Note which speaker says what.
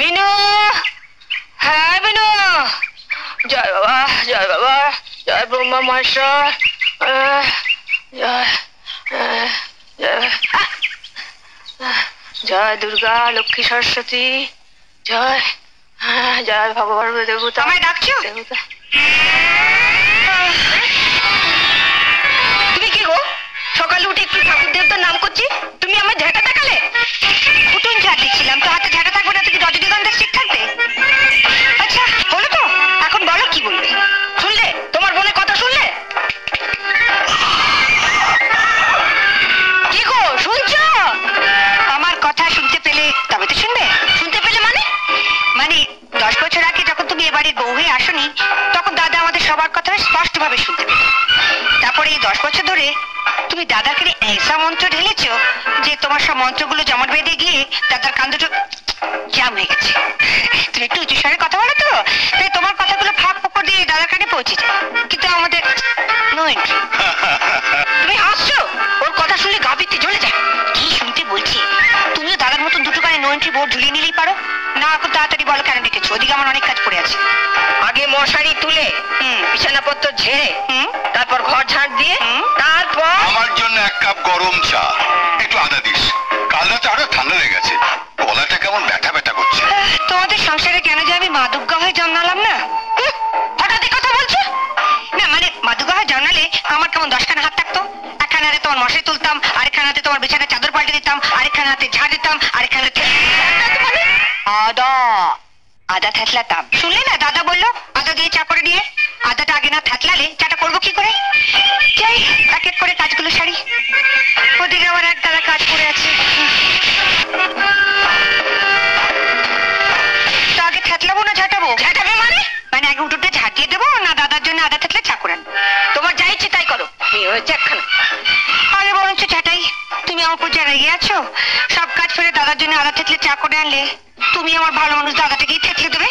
Speaker 1: বিনু, হ্যাঁ বিনু, জয় বাবা, জয় বাবা, জয় ব্রহ্মা মহেশ্বর, জয় দুর্গা লক্ষ্মী সরস্বতী, জয় জয় ভগবান দেবতা। আমায় ডাকছো? দেবতা তুমি কি গো, সকালে উঠে একটু ঠাকুর দেবতার নাম করছি, তুমি আমার ঝাঁটা দেখালে? উঠুন ঝাঁট দিচ্ছিলাম, তো হাতে ঝাঁটা থাকবে না, তুমি রজনীগন্ধা ঠিক থাকবে। আচ্ছা হলো তো, এখন বলো কি বলবে? শুনলে তোমার বোনের কথা? শুনলে? কি গো শুনছো? আমার কথা শুনতে পেলে তবে তো শুনবে। শুনতে পেলে মানে? মানে 10 বছর আগে যখন তুমি এ বাড়ির বউ হয়ে আসনি, তখন দাদা আমাদের সবার কথা স্পষ্টভাবে শুনতে পেল। তারপরে এই 10 বছর ধরে তুমি দাদাকে এসা মন্ত্র ঢেলেছ যে তোমার সব মন্ত্রগুলো জমাট বেঁধে গিয়ে দাদার কান দুটো জাম হয়ে গেছে। তুমি একটু উঁচু স্বরে কথা বলো তো, তাই তোমার কথাগুলো ফাঁক ফোকর দিয়ে দাদার কানে পৌঁছে যায়, কিন্তু আমাদের নো এন্ট্রি। তুমি হাসছো, ওর কথা শুনলে গা পিত্তে জ্বলে যায়। কি শুনতে বলছি? তুমিও দাদার মতন দুটো কানে নো এন্ট্রি বোর্ড ঝুলিয়ে নিলেই পারো না। এখন তাড়াতাড়ি বলো কেন ডেকেছো? ওদিকে আমার অনেক কাজ পড়ে আছে। আগে মশারি তুলে বিছানাপত্র ঝেড়ে তারপর ঘর ঝাড় দিয়ে তারপর
Speaker 2: আমার জন্য 1 কাপ গরম চা, একটু আদা দিস। কাল রাতে আরো ঠান্ডা লেগে গেছে, গলাটা কেমন ব্যথা ব্যথা করছে।
Speaker 1: তোমাদের সংসারে কেন যে আমি মা দুর্গা হয়ে জন্মালাম না? হঠাৎ কথা বলছো না, মানে মা দুর্গা হয়ে জন্মালে আমার কেমন 10খানা হাত থাকতো। একখানা হাতে তোমার মশারি তুলতাম, আরেকখানা হাতে তোমার বিছানার চাদর পাল্টে দিতাম, আরেকখানা হাতে ঝাড় দিতাম, আরেকখানা হাতে আদা আদা থেতলাতাম। শুনলে না দাদা বললো আদা দিয়ে চা করে নিয়ে? আদাটা আগে না থেতলালে চাটা করবো কি করে? যাই এক এক করে কাজগুলো সারি। ওদিকে আমার এক দাদা কাজ পড়ে আছে। তো আগে থেতলাবো না ঝাঁটাবো? ঝাঁটাবে মানে? মানে আগে উঠোটা ঝাঁটিয়ে দেবো না দাদার জন্য আদা থেতলে চা করে আনবো? তোমার যা ইচ্ছে তাই করো, মেয়ে হয়েছে একখানা। আরে বরঞ্চ ঝাঁটাই। তুমি আমার উপর যা রেগে আছো, সব কাজ ফেলে দাদার জন্য আদা থেতলে চা করে আনলে তুমি আমার ভালো মানুষ দাদাটাকেই থেতলে দেবে।